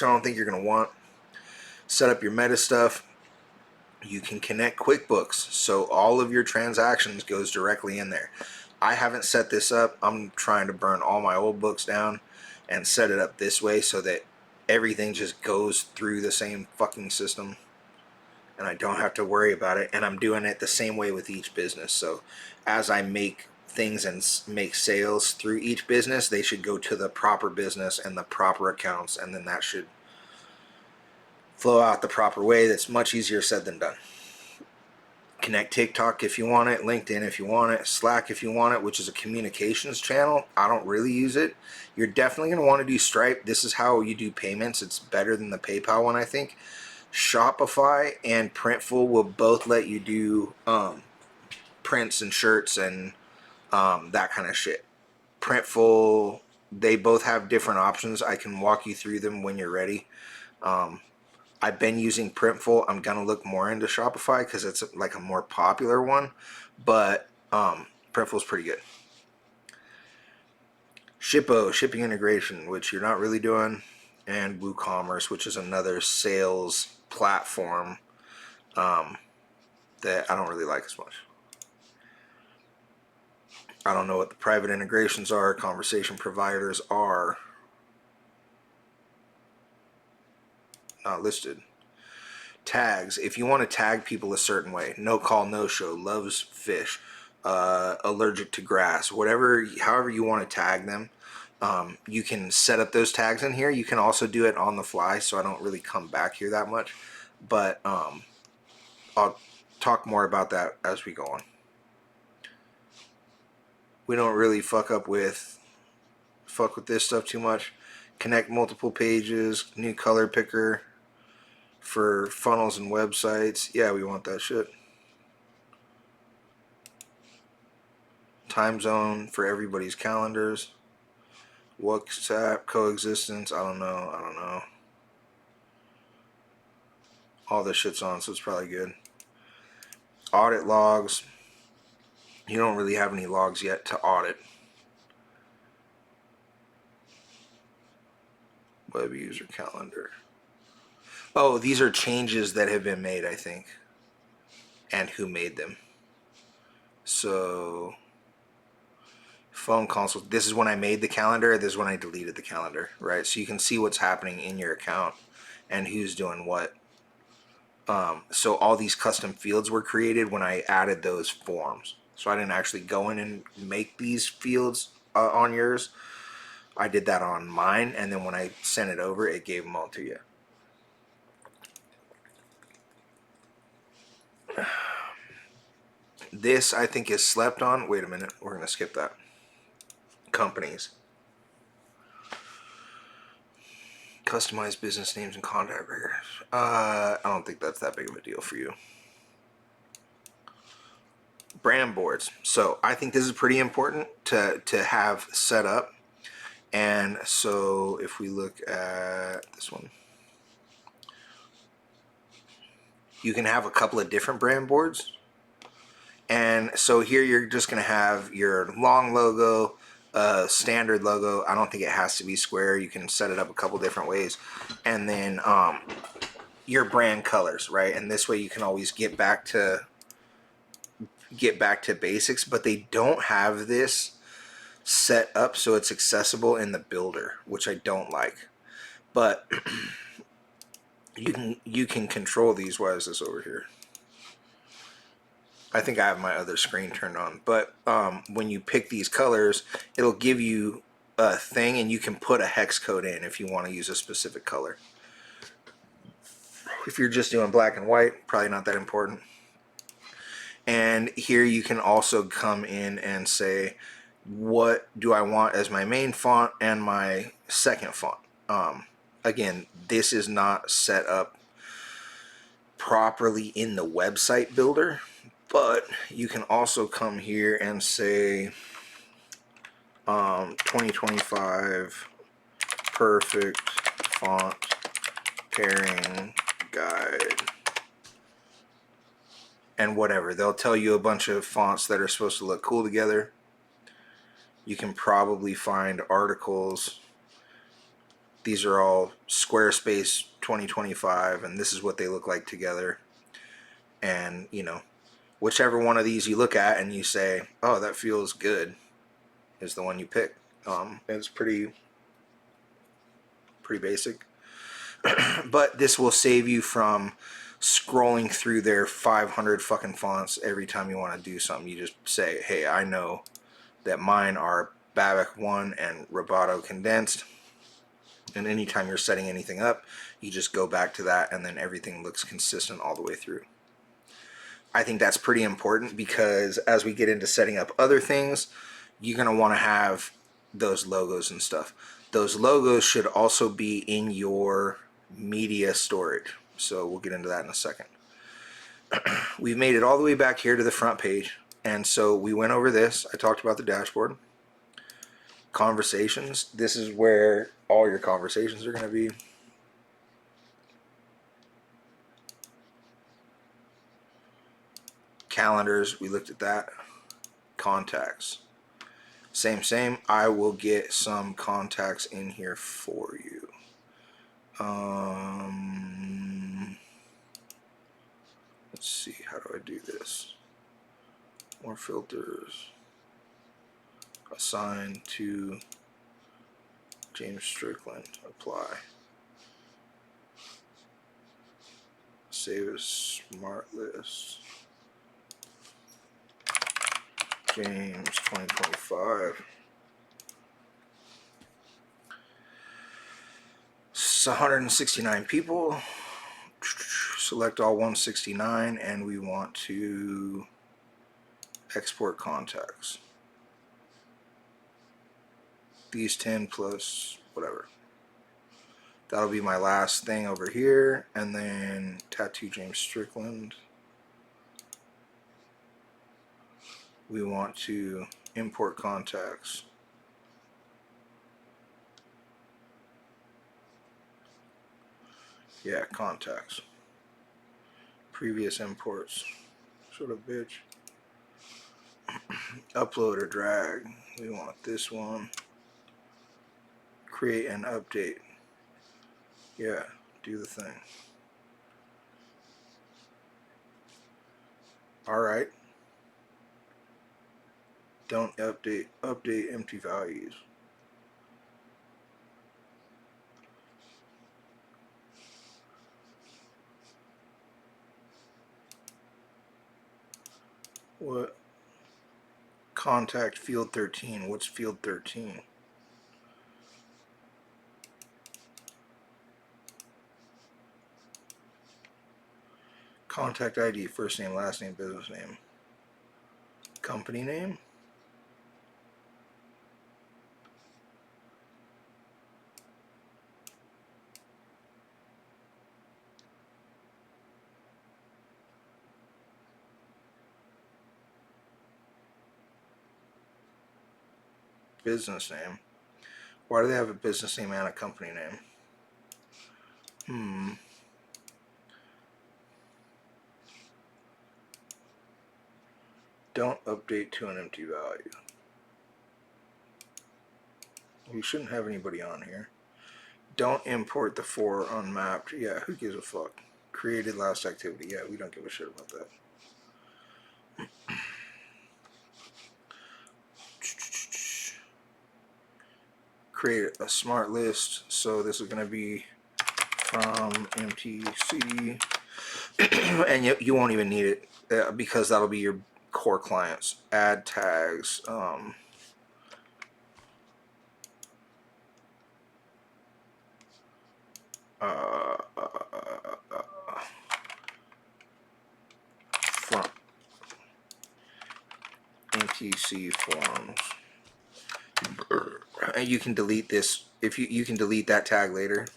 which I don't think you're going to want. Set up your meta stuff. You can connect QuickBooks, so all of your transactions goes directly in there. I haven't set this up. I'm trying to burn all my old books down and set it up this way so that everything just goes through the same fucking system and I don't have to worry about it. And I'm doing it the same way with each business. So as I make things and make sales through each business, they should go to the proper business and the proper accounts, and then that should flow out the proper way. That's much easier said than done. Connect TikTok if you want it, LinkedIn if you want it, Slack if you want it, which is a communications channel. I don't really use it. You're definitely going to want to do Stripe. This is how you do payments. It's better than the PayPal one, I think. Shopify and Printful will both let you do prints and shirts and that kind of shit. Printful, they both have different options. I can walk you through them when you're ready. I've been using Printful. I'm gonna look more into Shopify because it's like a more popular one, but Printful's pretty good. Shippo, shipping integration, which you're not really doing, and WooCommerce, which is another sales platform that I don't really like as much. I don't know what the private integrations are, conversation providers are. Not listed. Tags, if you want to tag people a certain way, no call, no show, loves fish, allergic to grass, whatever, however you want to tag them, you can set up those tags in here. You can also do it on the fly, so I don't really come back here that much, but I'll talk more about that as we go on. We don't really fuck with this stuff too much. Connect multiple pages, new color picker for funnels and websites. Yeah, we want that shit. Time zone for everybody's calendars. WhatsApp coexistence. I don't know. All this shit's on, so it's probably good. Audit logs. You don't really have any logs yet to audit. Web user calendar. Oh, these are changes that have been made, I think, and who made them. So, phone consult. This is when I made the calendar. This is when I deleted the calendar, right? So you can see what's happening in your account and who's doing what. So all these custom fields were created when I added those forms. So I didn't actually go in and make these fields on yours. I did that on mine, and then when I sent it over, it gave them all to you. This, I think, is slept on. Wait a minute. We're going to skip that. Companies. Customize business names and contact records. I don't think that's that big of a deal for you. Brand boards. So I think this is pretty important to have set up. And so if we look at this one, you can have a couple of different brand boards. And so here you're just going to have your long logo, standard logo. I don't think it has to be square. You can set it up a couple different ways. And then your brand colors, right? And this way you can always get back to basics, but they don't have this set up so it's accessible in the builder, which I don't like. But you can control these. Why is this over here? I think I have my other screen turned on, but when you pick these colors, it'll give you a thing, and you can put a hex code in if you want to use a specific color. If you're just doing black and white, probably not that important. And here you can also come in and say, what do I want as my main font and my second font? Again, this is not set up properly in the website builder. But you can also come here and say 2025 perfect font pairing guide and whatever. They'll tell you a bunch of fonts that are supposed to look cool together. You can probably find articles These are all Squarespace 2025, and this is what they look like together. And, you know, whichever one of these you look at and you say, oh, that feels good, is the one you pick. It's pretty basic. But this will save you from scrolling through their 500 fucking fonts every time you want to do something. You just say, hey, I know that mine are Babic 1 and Roboto condensed. And anytime you're setting anything up, you just go back to that, and then everything looks consistent all the way through. I think that's pretty important, because as we get into setting up other things, you're going to want to have those logos and stuff. Those logos should also be in your media storage. So we'll get into that in a second. We've made it all the way back here to the front page. And so we went over this. I talked about the dashboard. Conversations. This is where all your conversations are going to be. Calendars. We looked at that. Contacts. Same. I will get some contacts in here for you. Let's see. How do I do this? More filters. Assign to James Strickland. Apply. Save as smart list. James 2025. It's 169 people. Select all 169, and we want to export contacts. These 10 plus whatever. That'll be my last thing over here, and then tattoo James Strickland. We want to import contacts. Yeah, contacts. Previous imports. Sort of bitch. Upload or drag. We want this one. Create and update. Yeah, do the thing. Alright. Don't update. Update empty values. What? Contact field 13. What's field 13? Contact ID, first name, last name, business name. Company name. Business name. Why do they have a business name and a company name? Don't update to an empty value. We shouldn't have anybody on here. Don't import the 4 unmapped. Yeah, who gives a fuck? Created last activity. Yeah, we don't give a shit about that. Create a smart list. So this is going to be from MTC. And you won't even need it because that'll be your core clients. Add tags. From MTC forums. And you can delete this if you can delete that tag later.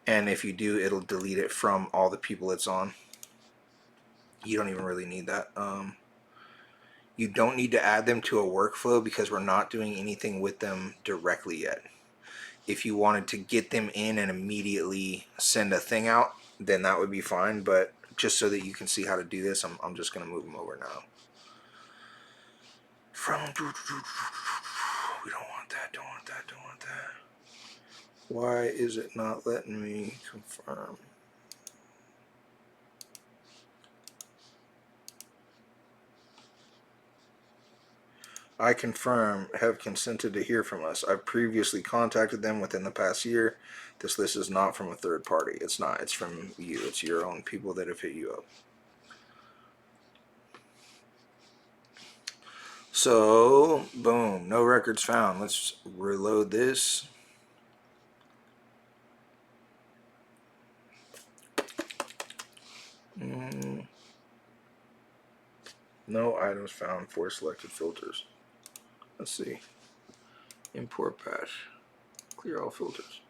And if you do, it'll delete it from all the people it's on. You don't even really need that. You don't need to add them to a workflow because we're not doing anything with them directly yet. If you wanted to get them in and immediately send a thing out, then that would be fine. But just so that you can see how to do this, I'm just going to move them over now. We don't want that, don't want that, don't want that. Why is it not letting me confirm? I confirm have consented to hear from us. I've previously contacted them within the past year. This list is not from a third party. It's not. It's from you. It's your own people that have hit you up. So, boom. No records found. Let's reload this. No items found for selected filters. Let's see. Import patch. Clear all filters.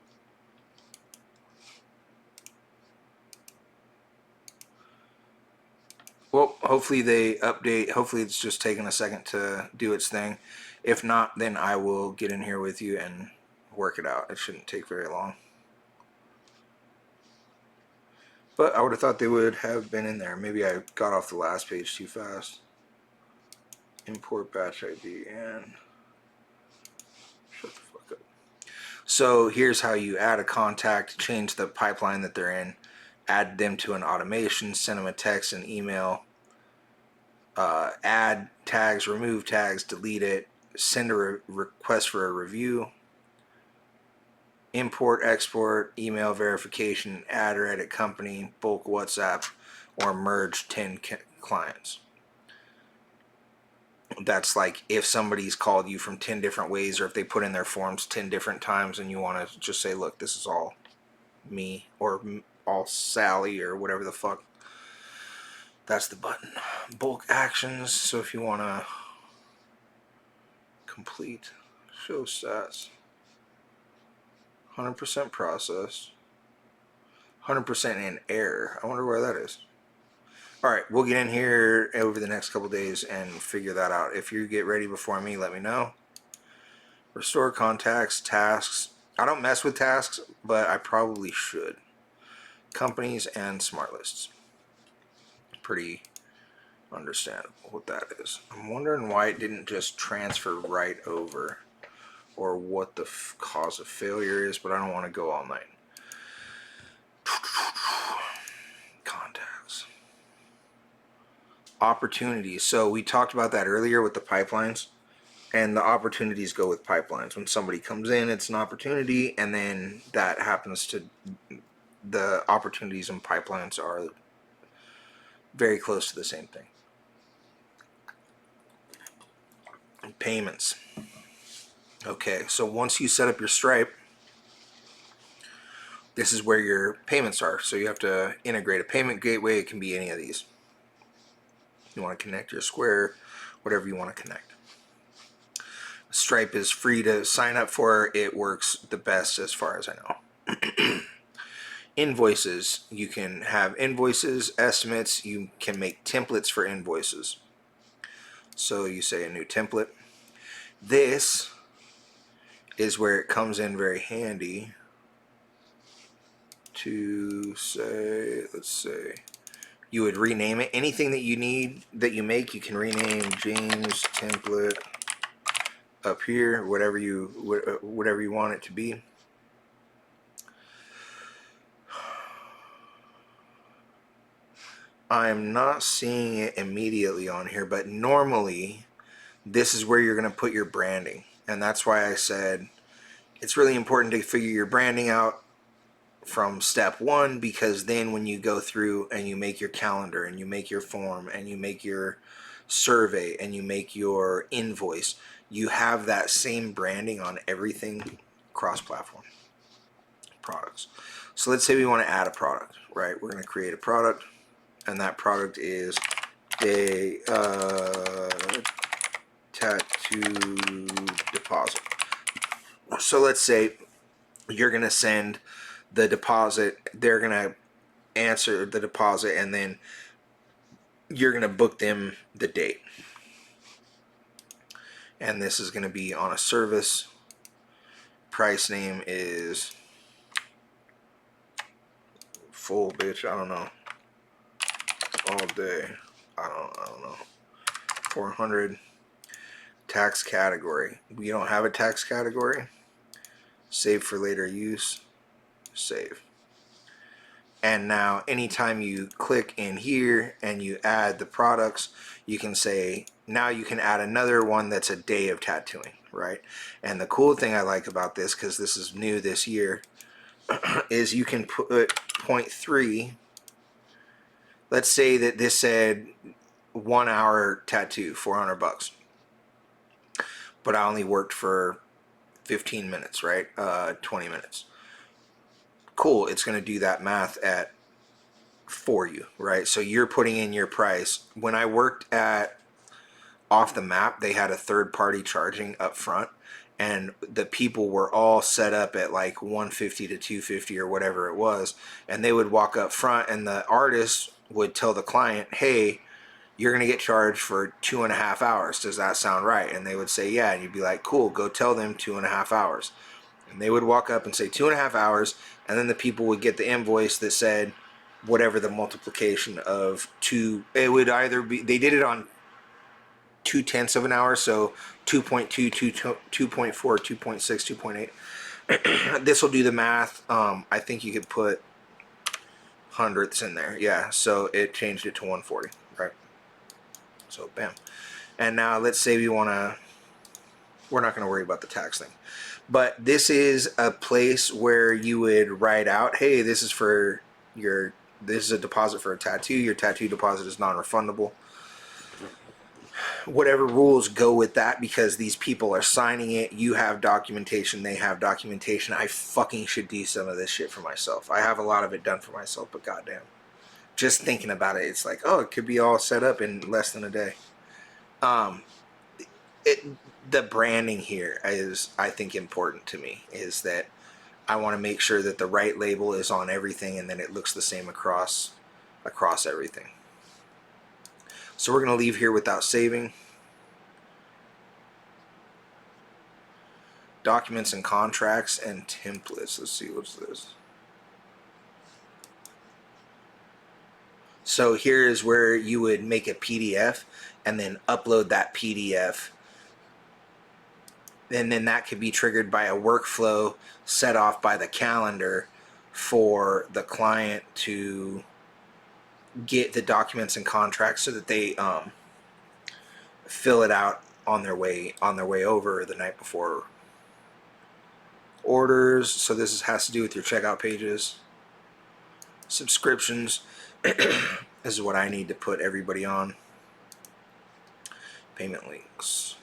Well, hopefully they update. Hopefully it's just taking a second to do its thing. If not, then I will get in here with you and work it out. It shouldn't take very long. But I would have thought they would have been in there. Maybe I got off the last page too fast. Import batch ID and shut the fuck up. So here's how you add a contact, change the pipeline that they're in, add them to an automation, send them a text, an email, add tags, remove tags, delete it, send a request for a review, import, export, email verification, add or edit company, bulk WhatsApp, or merge 10 clients. That's like if somebody's called you from 10 different ways, or if they put in their forms 10 different times and you want to just say, look, this is all me, or all Sally, or whatever the fuck. That's the button. Bulk actions. So if you want to complete, show stats, 100% process, 100% in error. I wonder why that is. All right, we'll get in here over the next couple days and figure that out. If you get ready before me, let me know. Restore contacts, tasks. I don't mess with tasks, but I probably should. Companies and smart lists. Pretty understandable what that is. I'm wondering why it didn't just transfer right over, or what the cause of failure is, but I don't want to go all night. Contacts. Opportunities. So we talked about that earlier with the pipelines, and the opportunities go with pipelines. When somebody comes in, it's an opportunity, and then that happens to, the opportunities and pipelines are very close to the same thing. Payments. Okay, so once you set up your Stripe, this is where your payments are. So you have to integrate a payment gateway. It can be any of these. You want to connect your Square, whatever you want to connect. Stripe is free to sign up for. It works the best as far as I know. Invoices. You can have invoices, estimates. You can make templates for invoices. So you say a new template. This is where it comes in very handy to say, let's say, you would rename it. Anything that you need that you make, you can rename James template up here, whatever you want it to be. I'm not seeing it immediately on here, but normally this is where you're going to put your branding. And that's why I said it's really important to figure your branding out from step one, because then when you go through and you make your calendar and you make your form and you make your survey and you make your invoice, you have that same branding on everything cross-platform products. So let's say we want to add a product, right? We're going to create a product, and that product is a tattoo deposit. So let's say you're going to send the deposit, they're going to answer the deposit, and then you're going to book them the date. And this is going to be on a service. Price name is full, bitch. I don't know. All day. I don't know. 400. Tax category. We don't have a tax category. Save for later use. Save. And now anytime you click in here and you add the products, you can say, now you can add another one that's a day of tattooing, right? And the cool thing I like about this, because this is new this year, is you can put 0.3. Let's say that this said 1 hour tattoo, $400, but I only worked for 15 minutes, right? 20 minutes. Cool, it's going to do that math for you, right? So you're putting in your price. When I worked at Off the Map, they had a third party charging up front, and the people were all set up at like 150 to 250 or whatever it was, and they would walk up front and the artist would tell the client, hey, you're gonna get charged for 2.5 hours, does that sound right? And they would say yeah, and you'd be like, cool, go tell them 2.5 hours. And they would walk up and say 2.5 hours, and then the people would get the invoice that said whatever the multiplication of two. It would either be, they did it on 2/10 of an hour, so 2.2, 2.4, 2.6, 2.8. This will do the math. I think you could put hundredths in there. Yeah, so it changed it to 140, right? So bam. And now let's say we want to, we're not going to worry about the tax thing, but this is a place where you would write out, hey, this is for your, this is a deposit for a tattoo. Your tattoo deposit is non-refundable. Whatever rules go with that, because these people are signing it. You have documentation, they have documentation. I fucking should do some of this shit for myself. I have a lot of it done for myself, but goddamn, just thinking about it, it's like, oh, it could be all set up in less than a day. The branding here is, I think, important to me, is that I want to make sure that the right label is on everything and then it looks the same across everything. So we're going to leave here without saving. Documents and contracts and templates. Let's see, what's this? So here is where you would make a PDF and then upload that PDF. And then that could be triggered by a workflow set off by the calendar for the client to get the documents and contracts so that they fill it out on their way over the night before. Orders, so this has to do with your checkout pages. Subscriptions, this is what I need to put everybody on. Payment links.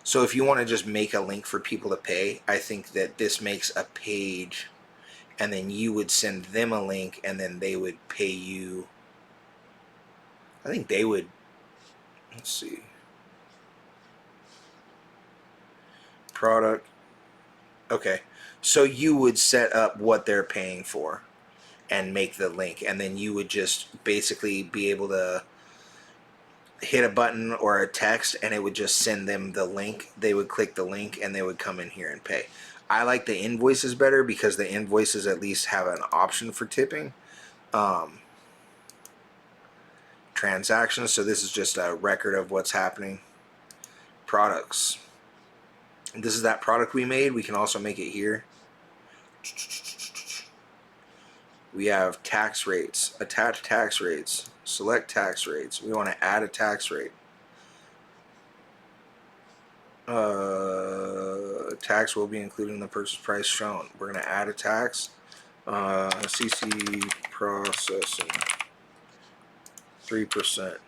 So if you want to just make a link for people to pay, I think that this makes a page and then you would send them a link and then they would pay you. I think they would, let's see, product. Okay, so you would set up what they're paying for and make the link, and then you would just basically be able to hit a button or a text and it would just send them the link. They would click the link and they would come in here and pay. I like the invoices better because the invoices at least have an option for tipping. Transactions, so this is just a record of what's happening. Products, this is that product we made. We can also make it here. We have tax rates, attach tax rates, select tax rates. We want to add a tax rate. Tax will be included in the purchase price shown. We're going to add a tax. CC processing 3%.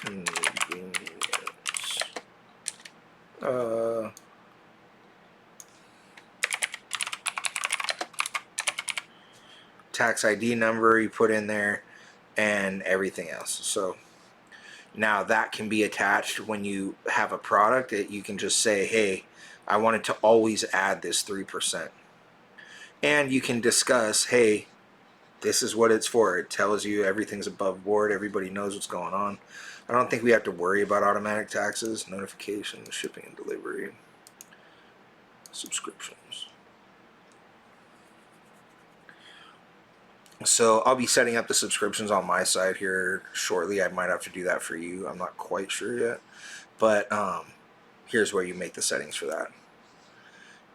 Convenience. Tax ID number you put in there and everything else. So now that can be attached when you have a product that you can just say, hey, I wanted to always add this 3%. And you can discuss, hey, this is what it's for. It tells you everything's above board. Everybody knows what's going on. I don't think we have to worry about automatic taxes, notifications, shipping and delivery, subscriptions. So I'll be setting up the subscriptions on my side here shortly. I might have to do that for you. I'm not quite sure yet. But here's where you make the settings for that.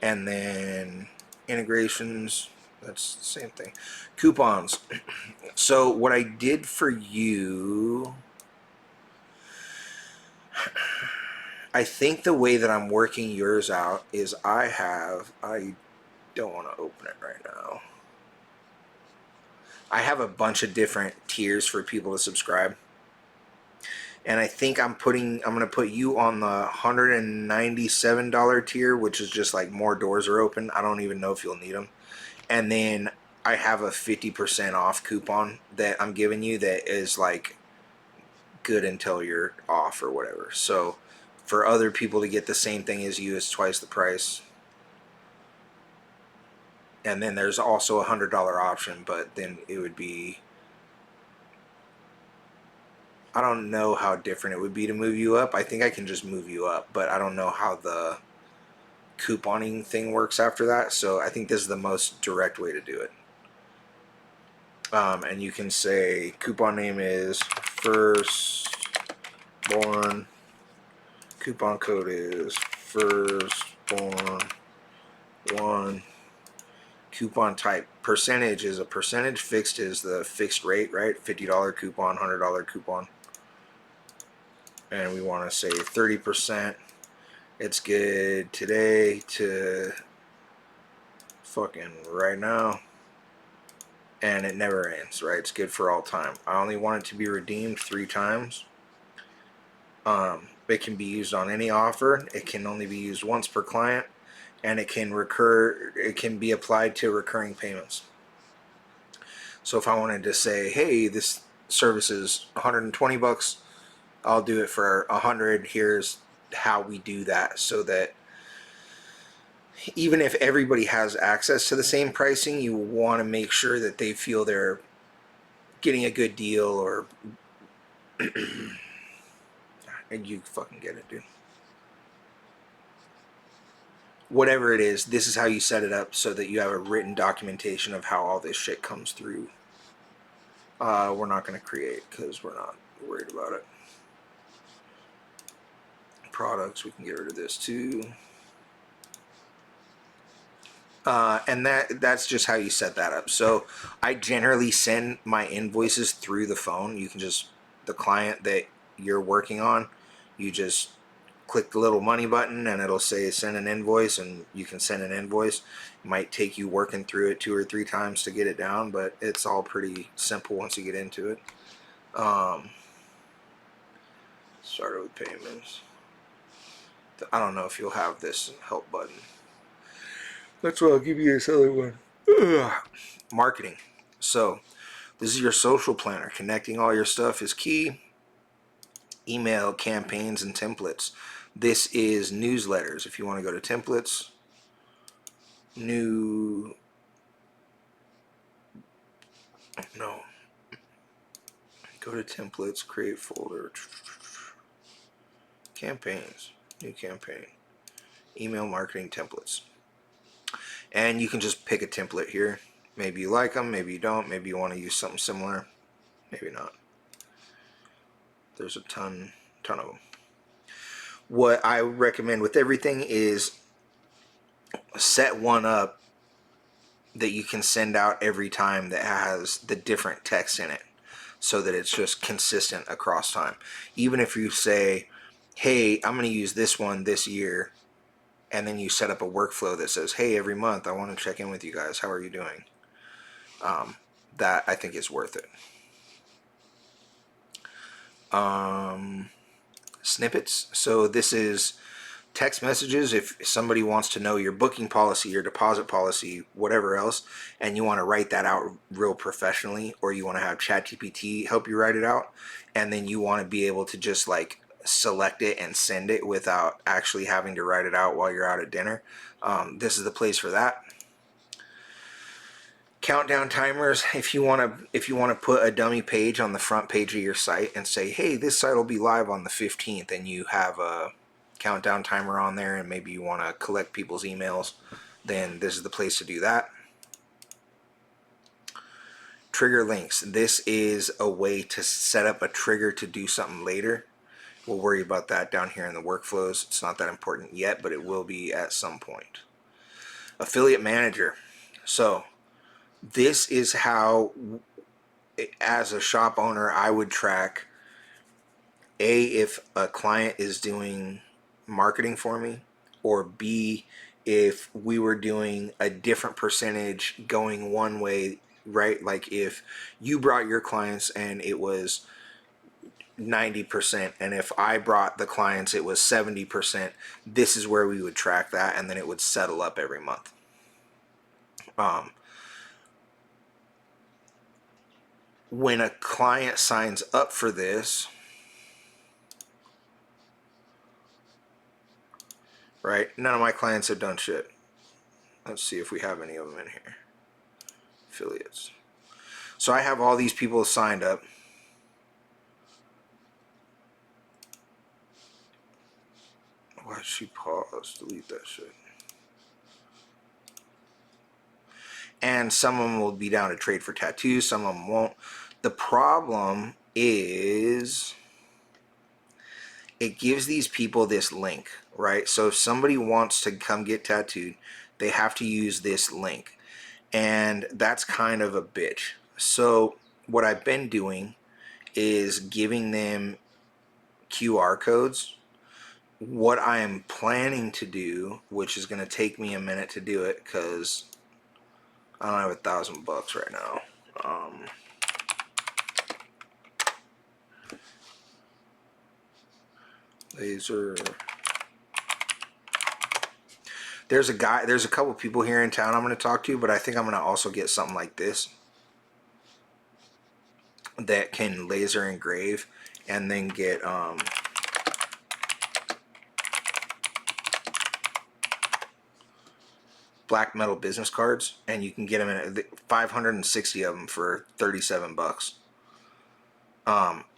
And then integrations, that's the same thing. Coupons. So what I did for you, I think the way that I'm working yours out is I don't want to open it right now. I have a bunch of different tiers for people to subscribe. And I think I'm going to put you on the $197 tier, which is just like more doors are open. I don't even know if you'll need them. And then I have a 50% off coupon that I'm giving you that is like good until you're off or whatever. So for other people to get the same thing as you, it's twice the price. And then there's also a $100 option, but then it would be, I don't know how different it would be to move you up. I think I can just move you up, but I don't know how the couponing thing works after that. So I think this is the most direct way to do it. And you can say coupon name is firstborn. Coupon code is firstborn1. Coupon type percentage is a percentage. Fixed is the fixed rate, right? $50 coupon, $100 coupon. And we want to say 30%. It's good today to fucking right now. And it never ends, right? It's good for all time. I only want it to be redeemed 3 times. It can be used on any offer. It can only be used once per client, and it can be applied to recurring payments. So if I wanted to say, hey, this service is $120, I'll do it for $100. Here's how we do that, so that even if everybody has access to the same pricing, you want to make sure that they feel they're getting a good deal, or and you fucking get it, dude. Whatever it is, this is how you set it up so that you have a written documentation of how all this shit comes through. We're not going to create because we're not worried about it. Products, we can get rid of this too. And that's just how you set that up. So I generally send my invoices through the phone. You can just, the client that you're working on, you just click the little money button and it'll say send an invoice, and you can send an invoice. It might take you working through it 2 or 3 times to get it down, but it's all pretty simple once you get into it. Start with payments. I don't know if you'll have this help button. That's why I'll give you this other one. Marketing. So this is your social planner. Connecting all your stuff is key. Email, campaigns, and templates. This is newsletters. If you want to go to templates, go to templates, create folder, campaigns, new campaign, email marketing templates. And you can just pick a template here. Maybe you like them, maybe you don't, maybe you want to use something similar, maybe not. There's a ton of them. What I recommend with everything is set one up that you can send out every time that has the different text in it, so that it's just consistent across time. Even if you say, hey, I'm going to use this one this year, and then you set up a workflow that says, hey, every month I want to check in with you guys. How are you doing? That I think is worth it. Snippets. So this is text messages. If somebody wants to know your booking policy, your deposit policy, whatever else, and you want to write that out real professionally, or you want to have ChatGPT help you write it out, and then you want to be able to just like select it and send it without actually having to write it out while you're out at dinner, this is the place for that. Countdown timers. If you want to put a dummy page on the front page of your site and say, hey, this site will be live on the 15th, and you have a countdown timer on there, and maybe you want to collect people's emails, then this is the place to do that. Trigger links. This is a way to set up a trigger to do something later. We'll worry about that down here in the workflows. It's not that important yet, but it will be at some point. Affiliate manager. So this is how, as a shop owner, I would track if a client is doing marketing for me, or B, if we were doing a different percentage going one way, right? Like if you brought your clients and it was 90%, and if I brought the clients it was 70%, this is where we would track that, and then it would settle up every month. When a client signs up for this, right, none of my clients have done shit. Let's see if we have any of them in here. Affiliates. So I have all these people signed up. Why did she pause? Delete that shit. And some of them will be down to trade for tattoos, some of them won't. The problem is it gives these people this link, right? So if somebody wants to come get tattooed, they have to use this link. And that's kind of a bitch. So what I've been doing is giving them QR codes. What I am planning to do, which is going to take me a minute to do it because I don't have $1,000 right now. Laser. There's a couple people here in town I'm going to talk to, but I think I'm going to also get something like this that can laser engrave, and then get black metal business cards, and you can get them in 560 of them for $37.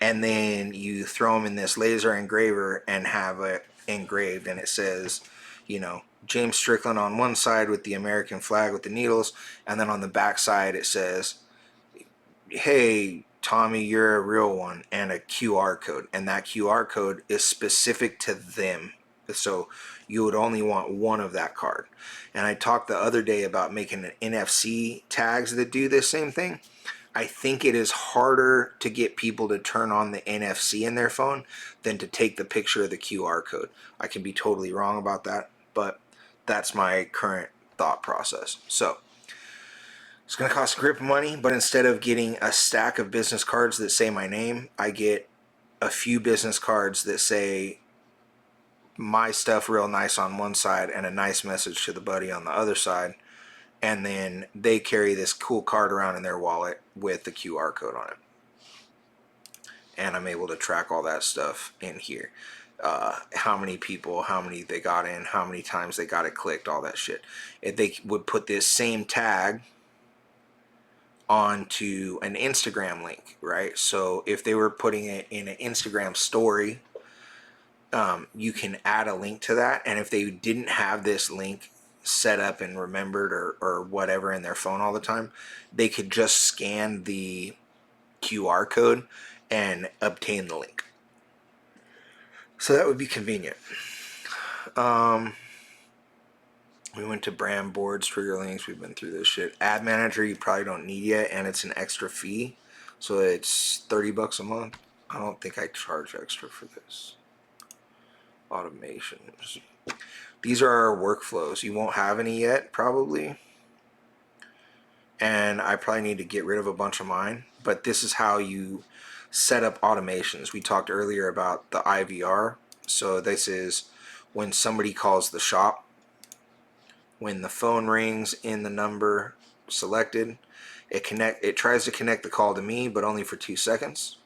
And then you throw them in this laser engraver and have it engraved, and it says, you know, James Strickland on one side with the American flag with the needles, and then on the back side it says, hey Tommy, you're a real one, and a QR code, and that QR code is specific to them. So you would only want one of that card. And I talked the other day about making an NFC tags that do this same thing. I think it is harder to get people to turn on the NFC in their phone than to take the picture of the QR code. I can be totally wrong about that, but that's my current thought process. So it's going to cost a grip of money, but instead of getting a stack of business cards that say my name, I get a few business cards that say my stuff real nice on one side and a nice message to the buddy on the other side. And then they carry this cool card around in their wallet with the QR code on it. And I'm able to track all that stuff in here. How many people, how many they got in, how many times they got it clicked, all that shit. If they would put this same tag onto an Instagram link, right? So if they were putting it in an Instagram story, you can add a link to that. And if they didn't have this link set up and remembered or whatever in their phone all the time, they could just scan the QR code and obtain the link. So that would be convenient. We went to brand boards, trigger links. We've been through this shit. Ad manager, you probably don't need yet, and it's an extra fee. So it's $30 a month. I don't think I charge extra for this. Automations. These are our workflows. You won't have any yet, probably. And I probably need to get rid of a bunch of mine. But this is how you set up automations. We talked earlier about the IVR. So this is when somebody calls the shop. When the phone rings in the number selected, it tries to connect the call to me, but only for 2 seconds.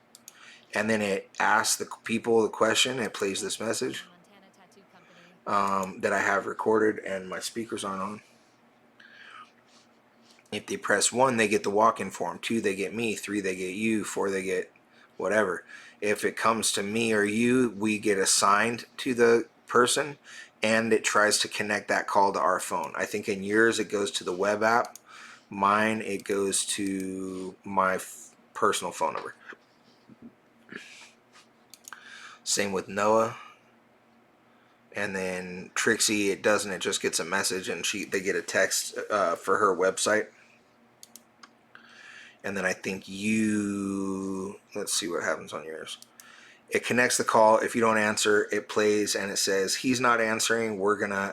And then it asks the people the question. It plays this message that I have recorded and my speakers aren't on. If they press 1, they get the walk-in form. 2, they get me. 3, they get you. 4, they get whatever. If it comes to me or you, we get assigned to the person, and it tries to connect that call to our phone. I think in yours it goes to the web app. Mine, it goes to my personal phone number. Same with Noah. And then Trixie, it doesn't. It just gets a message, and they get a text for her website. And then I think let's see what happens on yours. It connects the call. If you don't answer, it plays and it says, he's not answering.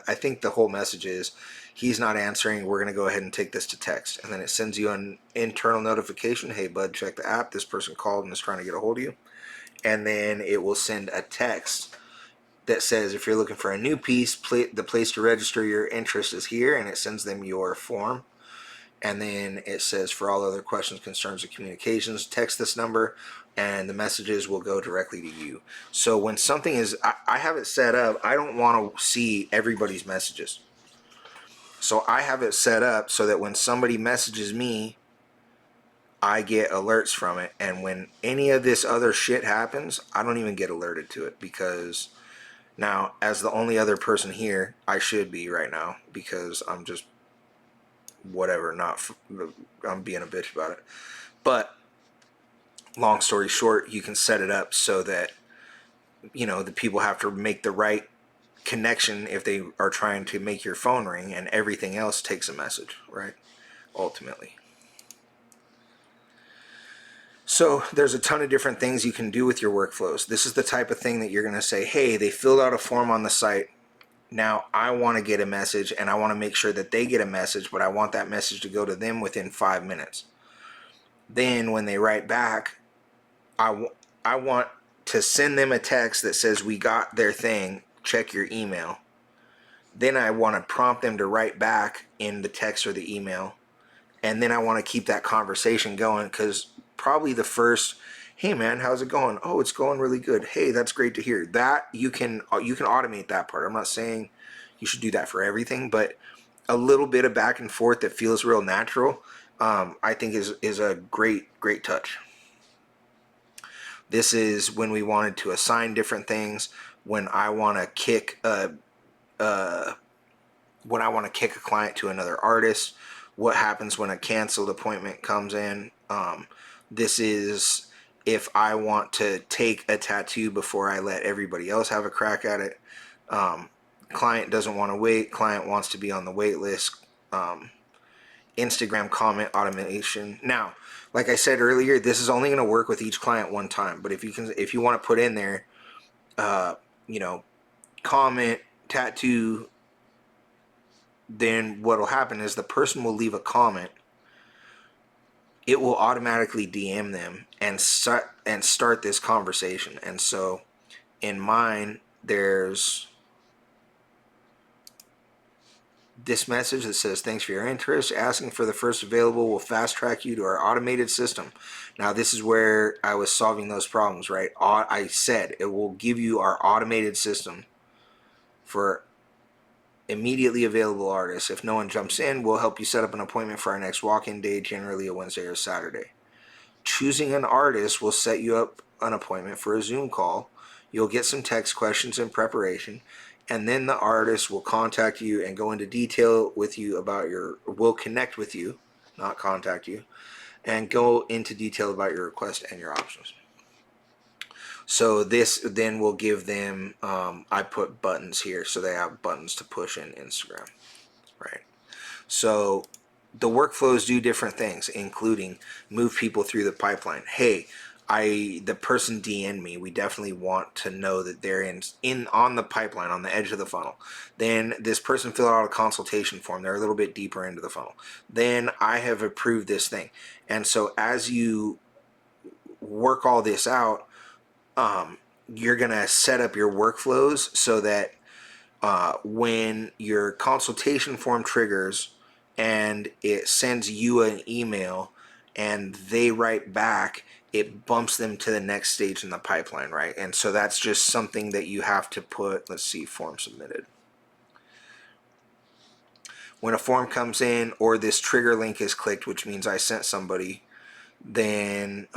I think the whole message is, he's not answering. We're going to go ahead and take this to text. And then it sends you an internal notification. Hey, bud, check the app. This person called and is trying to get a hold of you. And then it will send a text that says, if you're looking for a new piece, the place to register your interest is here. And it sends them your form. And then it says, for all other questions, concerns, or communications, text this number, and the messages will go directly to you. So when something is, I have it set up, I don't want to see everybody's messages. So I have it set up so that when somebody messages me, I get alerts from it. And when any of this other shit happens, I don't even get alerted to it, because now, as the only other person here, I should be right now, because I'm just whatever, I'm being a bitch about it. But long story short, you can set it up so that, the people have to make the right connection if they are trying to make your phone ring, and everything else takes a message, right? Ultimately. So there's a ton of different things you can do with your workflows. This is the type of thing that you're going to say, hey, they filled out a form on the site. Now I want to get a message, and I want to make sure that they get a message, but I want that message to go to them within 5 minutes. Then when they write back, I want to send them a text that says, we got their thing, check your email. Then I want to prompt them to write back in the text or the email. And then I want to keep that conversation going, because probably the first, hey man, how's it going? Oh, it's going really good. Hey, that's great to hear. That you can automate that part. I'm not saying you should do that for everything, but a little bit of back and forth that feels real natural, I think is a great touch. This is when we wanted to assign different things. When I want to kick a client to another artist. What happens when a canceled appointment comes in? This is if I want to take a tattoo before I let everybody else have a crack at it. Client doesn't want to wait. Client wants to be on the wait list. Instagram comment automation. Now, like I said earlier, this is only going to work with each client one time. But if you want to put in there, comment tattoo, then what'll happen is the person will leave a comment. It will automatically DM them and start this conversation. And so in mine, there's this message that says, thanks for your interest. Asking for the first available will fast track you to our automated system. Now, this is where I was solving those problems, right? I said it will give you our automated system for immediately available artists. If no one jumps in, we'll help you set up an appointment for our next walk-in day, generally a Wednesday or Saturday. Choosing an artist will set you up an appointment for a Zoom call. You'll get some text questions in preparation, and then the artist will contact you and go into detail with you will connect with you, not contact you, and go into detail about your request and your options. So this then will give them, I put buttons here so they have buttons to push in Instagram, right? So the workflows do different things, including move people through the pipeline. Hey, the person DM'd me. We definitely want to know that they're in on the pipeline, on the edge of the funnel. Then this person filled out a consultation form. They're a little bit deeper into the funnel. Then I have approved this thing. And so as you work all this out, you're gonna set up your workflows so that when your consultation form triggers and it sends you an email and they write back, it bumps them to the next stage in the pipeline, right? And so that's just something that you have to put. Let's see, form submitted. When a form comes in or this trigger link is clicked, which means I sent somebody, then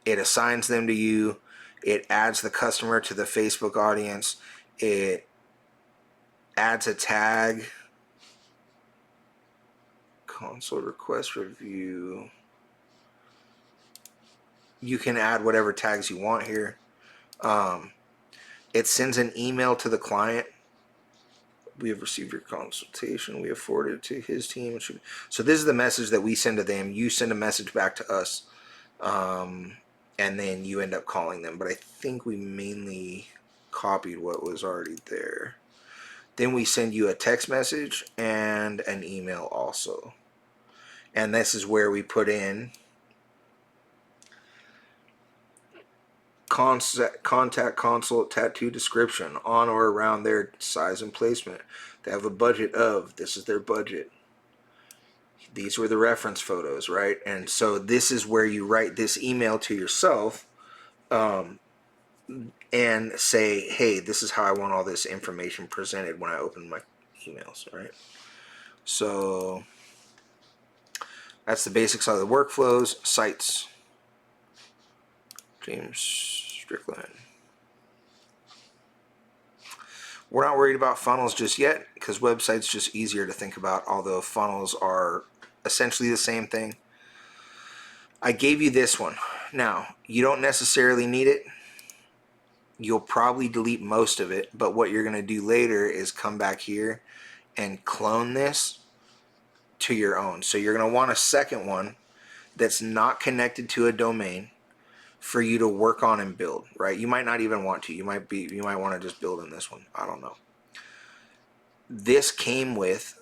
it assigns them to you. It adds the customer to the Facebook audience. It adds a tag. Console request review. You can add whatever tags you want here. It sends an email to the client. We have received your consultation. We have forwarded it to his team. So this is the message that we send to them. You send a message back to us, and then you end up calling them. But I think we mainly copied what was already there. Then we send you a text message and an email also. And this is where we put in contact consult tattoo description on or around their size and placement. They have a budget of, this is their budget. These were the reference photos, right? And so this is where you write this email to yourself, and say, hey, this is how I want all this information presented when I open my emails, right? So that's the basics of the workflows. Sites. James Strickland. We're not worried about funnels just yet because websites just easier to think about, although funnels are essentially the same thing. I gave you this one. Now, you don't necessarily need it. You'll probably delete most of it, but what you're going to do later is come back here and clone this to your own. So you're going to want a second one that's not connected to a domain for you to work on and build, right? You might not even want to. You might want to just build in this one. I don't know. This came with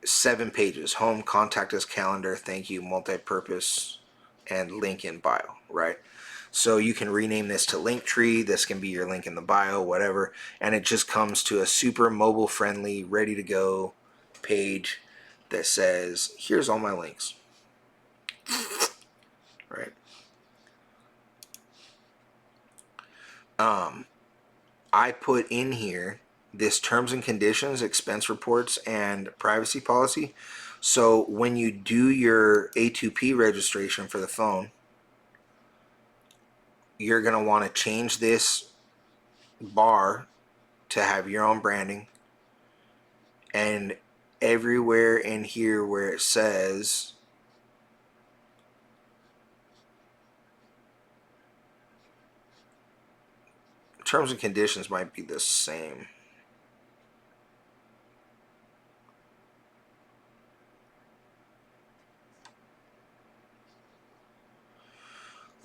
7 pages: home, contact us, calendar, thank you, multi-purpose, and link in bio, right? So you can rename this to Linktree. This can be your link in the bio, whatever. And it just comes to a super mobile friendly, ready to go page that says, here's all my links, right? I put in here this terms and conditions, expense reports, and privacy policy. So when you do your A2P registration for the phone, you're going to want to change this bar to have your own branding. And everywhere in here where it says terms and conditions might be the same.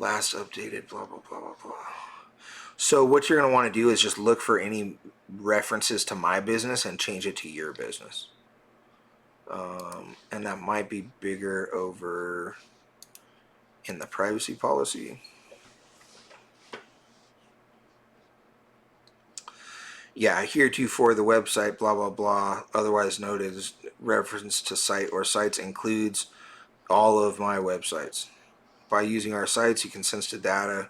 Last updated, blah, blah, blah, blah, blah. So what you're going to want to do is just look for any references to my business and change it to your business. And that might be bigger over in the privacy policy. Yeah, heretofore the website, blah, blah, blah, otherwise noted as reference to site or sites includes all of my websites. By using our sites, you can sense the data,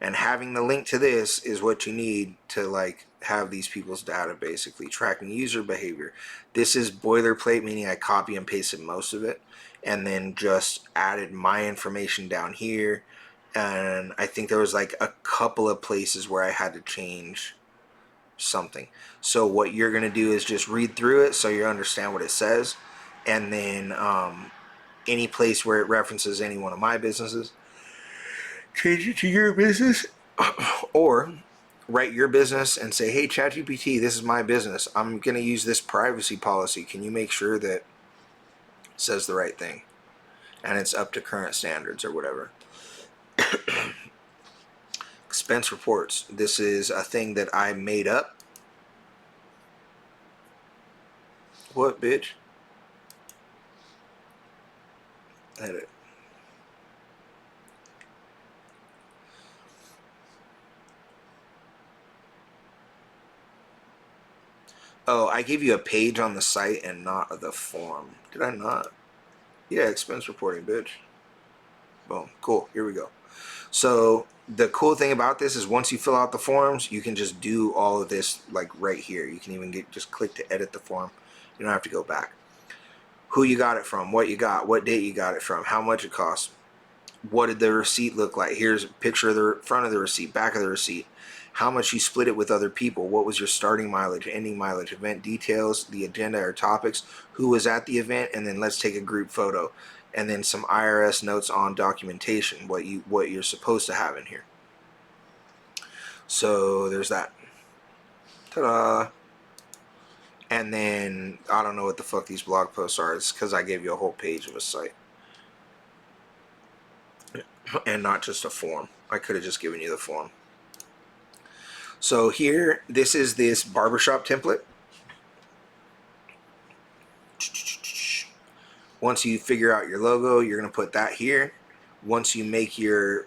and having the link to this is what you need to like have these people's data, basically tracking user behavior. This is boilerplate, meaning I copy and pasted most of it and then just added my information down here. And I think there was like a couple of places where I had to change something. So what you're going to do is just read through it so you understand what it says, and then any place where it references any one of my businesses, change it to your business, or write your business and say, hey, ChatGPT, this is my business. I'm going to use this privacy policy. Can you make sure that it says the right thing and it's up to current standards or whatever? Expense reports. This is a thing that I made up. What, bitch? Edit. Oh, I gave you a page on the site and not the form. Did I not? Yeah, expense reporting, bitch. Boom. Cool. Here we go. So the cool thing about this is once you fill out the forms, you can just do all of this like right here. You can even just click to edit the form. You don't have to go back. Who you got it from, what you got, what date you got it from, how much it costs, what did the receipt look like. Here's a picture of the front of the receipt, back of the receipt, how much you split it with other people, what was your starting mileage, ending mileage, event details, the agenda or topics, who was at the event, and then let's take a group photo, and then some IRS notes on documentation, what you're supposed to have in here. So there's that. Ta-da! And then I don't know what the fuck these blog posts are. It's because I gave you a whole page of a site and not just a form. I could have just given you the form. So here, this is this barbershop template. Once you figure out your logo, you're going to put that here. Once you make your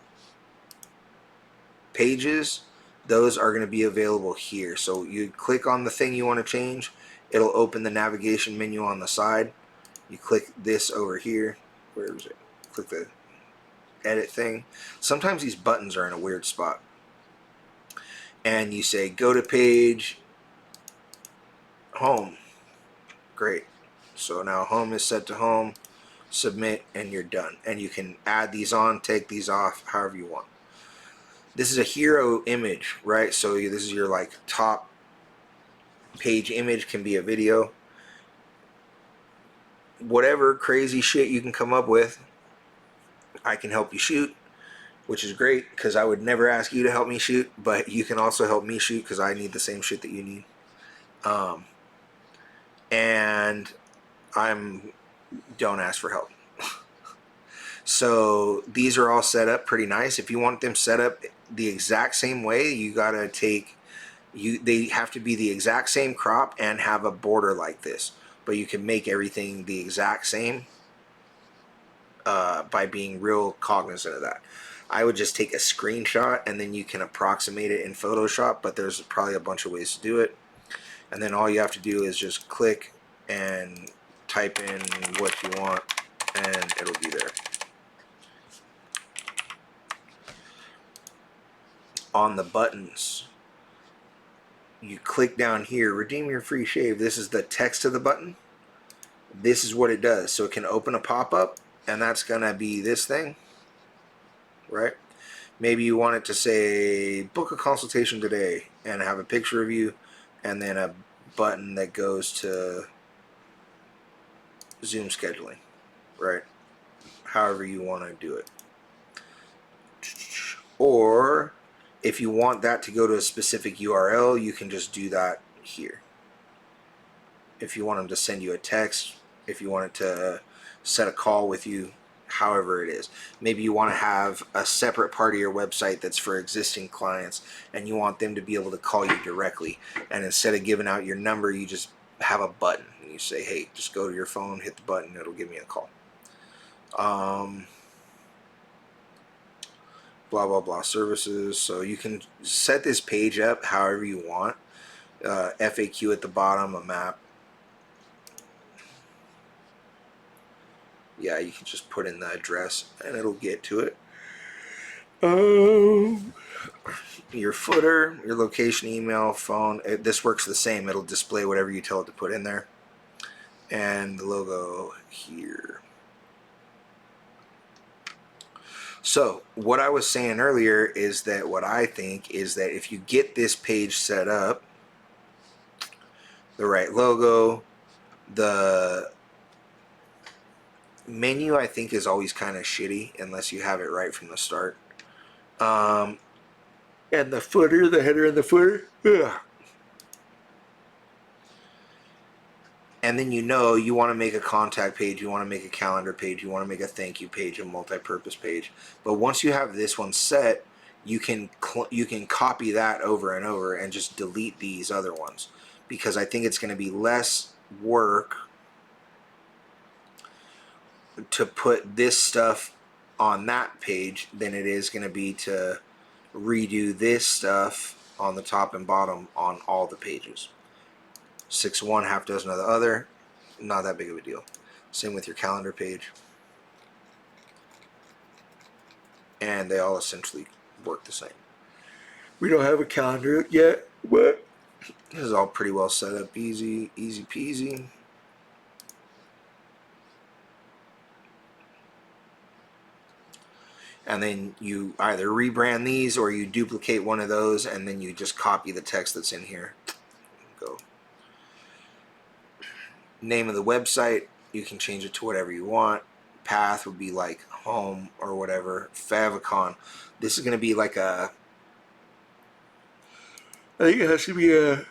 pages, those are going to be available here. So you click on the thing you want to change. It'll open the navigation menu on the side. You click this over here. Where is it? Click the edit thing. Sometimes these buttons are in a weird spot. And you say go to page, home. Great. So now home is set to home. Submit, and you're done. And you can add these on, take these off, however you want. This is a hero image, right? So this is your like top page image. Can be a video. Whatever crazy shit you can come up with, I can help you shoot, which is great because I would never ask you to help me shoot, but you can also help me shoot because I need the same shit that you need. And don't ask for help. So these are all set up pretty nice. If you want them set up the exact same way, you gotta they have to be the exact same crop and have a border like this. But you can make everything the exact same by being real cognizant of that. I would just take a screenshot and then you can approximate it in Photoshop, but there's probably a bunch of ways to do it. And then all you have to do is just click and type in what you want and it'll be there. On the buttons, you click down here, redeem your free shave. This is the text of the button. This is what it does. So it can open a pop-up, and that's gonna be this thing, right? Maybe you want it to say book a consultation today and have a picture of you and then a button that goes to Zoom scheduling, right? However you want to do it. Or if you want that to go to a specific URL, you can just do that here. If you want them to send you a text, if you want it to set a call with you, however it is. Maybe you want to have a separate part of your website that's for existing clients and you want them to be able to call you directly. And instead of giving out your number, you just have a button. And you say, hey, just go to your phone, hit the button, it'll give me a call. Blah blah blah services. So you can set this page up however you want. FAQ at the bottom, a map. Yeah, you can just put in the address and it'll get to it. Your footer, your location, email, phone. This works the same. It'll display whatever you tell it to put in there. And the logo here. So what I was saying earlier is that what I think is that if you get this page set up, the right logo, the menu I think is always kind of shitty unless you have it right from the start. And the footer, the header and the footer. Ugh. And then you want to make a contact page, you want to make a calendar page, you want to make a thank you page, a multi-purpose page. But once you have this one set, you can copy that over and over and just delete these other ones, because I think it's going to be less work to put this stuff on that page than it is going to be to redo this stuff on the top and bottom on all the pages. 6 of one, half dozen of the other, not that big of a deal. Same with your calendar page. And they all essentially work the same. We don't have a calendar yet, but this is all pretty well set up. Easy peasy. And then you either rebrand these or you duplicate one of those and then you just copy the text that's in here. Go. Name of the website, you can change it to whatever you want. Path would be like home or whatever. Favicon. This is going to be like a I think it has to be a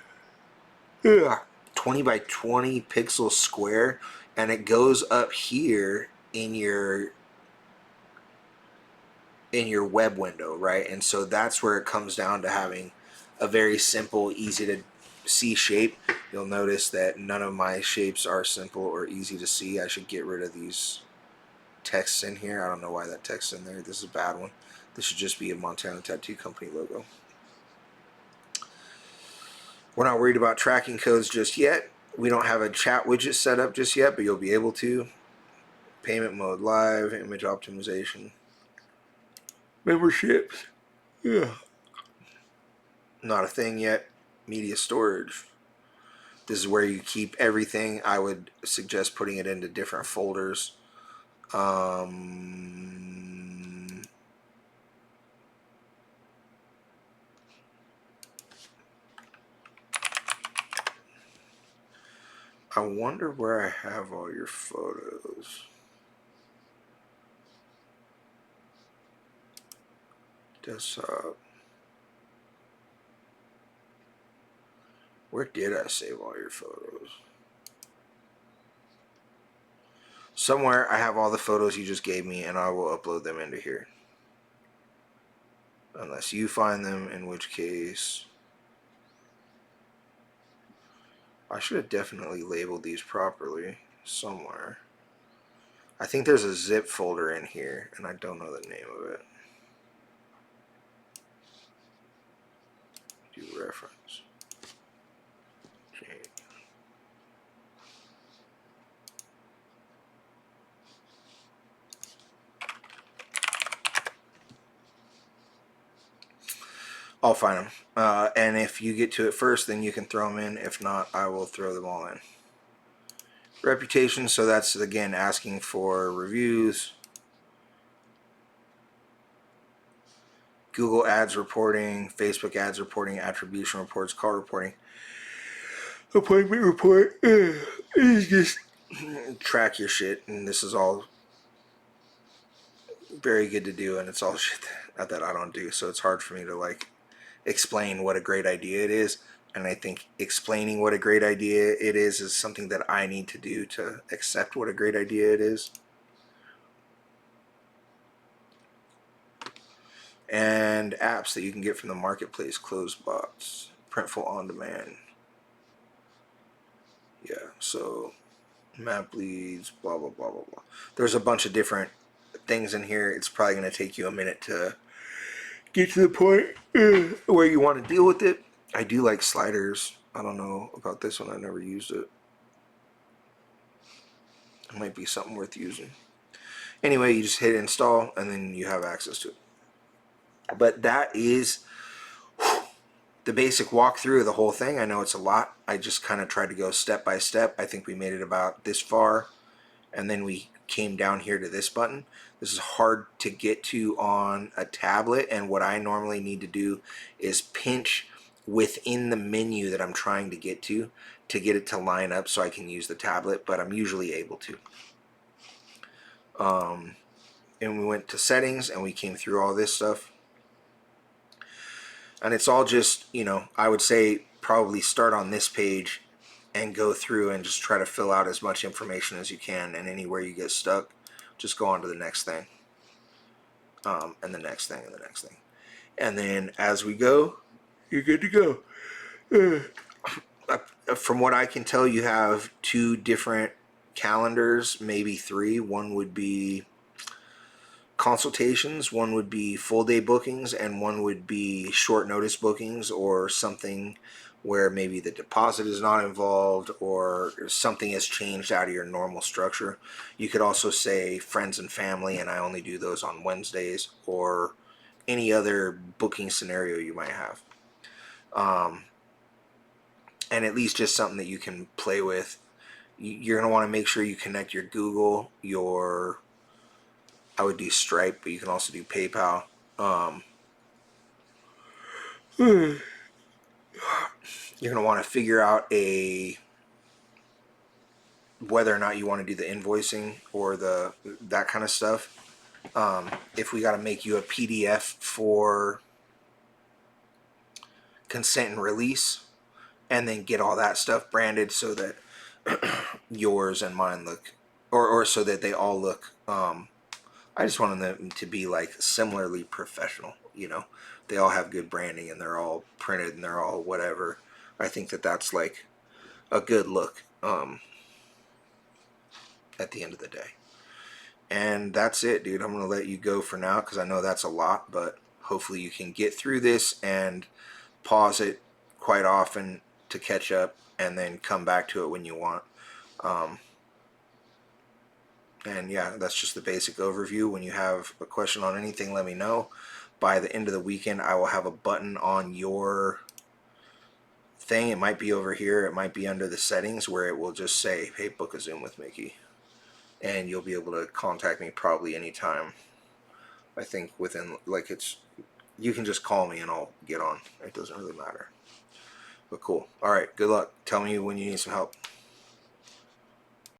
20 by 20 pixel square, and it goes up here in your web window, right? And so that's where it comes down to having a very simple, easy to see shape. You'll notice that none of my shapes are simple or easy to see. I should get rid of these texts in here. I don't know why that text's in there. This is a bad one. This should just be a Montana Tattoo Company logo. We're not worried about tracking codes just yet. We don't have a chat widget set up just yet, but you'll be able to. Payment mode live, image optimization. Memberships. Yeah. Not a thing yet. Media storage. This is where you keep everything. I would suggest putting it into different folders. I wonder where I have all your photos. Desktop. Where did I save all your photos? Somewhere I have all the photos you just gave me, and I will upload them into here. Unless you find them, in which case I should have definitely labeled these properly somewhere. I think there's a zip folder in here, and I don't know the name of it. Do reference. I'll find them. And if you get to it first, then you can throw them in. If not, I will throw them all in. Reputation, so that's again asking for reviews. Google ads reporting, Facebook ads reporting, attribution reports, call reporting. Appointment report is just track your shit, and this is all very good to do, and it's all shit that I don't do, so it's hard for me to like explain what a great idea it is. And I think explaining what a great idea it is something that I need to do to accept what a great idea it is. And apps that you can get from the marketplace, closed bots, Printful on demand. Yeah, so map leads, blah blah blah blah blah. There's a bunch of different things in here. It's probably going to take you a minute to get to the point where you want to deal with it. I do like sliders. I don't know about this one. I never used it. It might be something worth using. Anyway, you just hit install and then you have access to it. But that is the basic walkthrough of the whole thing. I know it's a lot. I just kind of tried to go step by step. I think we made it about this far, and then we came down here to this button. This is hard to get to on a tablet, and what I normally need to do is pinch within the menu that I'm trying to get to get it to line up so I can use the tablet, but I'm usually able to. And we went to settings and we came through all this stuff. And it's all just, you know, I would say probably start on this page and go through and just try to fill out as much information as you can, and anywhere you get stuck, just go on to the next thing. And the next thing, and the next thing. And then as we go, you're good to go. From what I can tell, you have 2 different calendars, maybe 3. One would be consultations, one would be full day bookings, and one would be short notice bookings, or something where maybe the deposit is not involved or something has changed out of your normal structure. You could also say friends and family, and I only do those on Wednesdays, or any other booking scenario you might have. And at least just something that you can play with. You're going to want to make sure you connect your Google, I would do Stripe, but you can also do PayPal. You're going to want to figure out whether or not you want to do the invoicing or that kind of stuff. If we got to make you a PDF for consent and release, and then get all that stuff branded so that yours and mine look, or so that they all look. I just wanted them to be like similarly professional. You know, they all have good branding and they're all printed and they're all whatever. I think that that's like a good look at the end of the day. And that's it, dude. I'm gonna let you go for now because I know that's a lot, but hopefully you can get through this and pause it quite often to catch up and then come back to it when you want. Um, and yeah, that's just the basic overview. When you have a question on anything, let me know. By the end of the weekend, I will have a button on your thing. It might be over here, it might be under the settings where it will just say, hey, book a Zoom with Mickey. And you'll be able to contact me probably anytime. I think within, like, it's, you can just call me and I'll get on. It doesn't really matter. But cool. All right, good luck. Tell me when you need some help.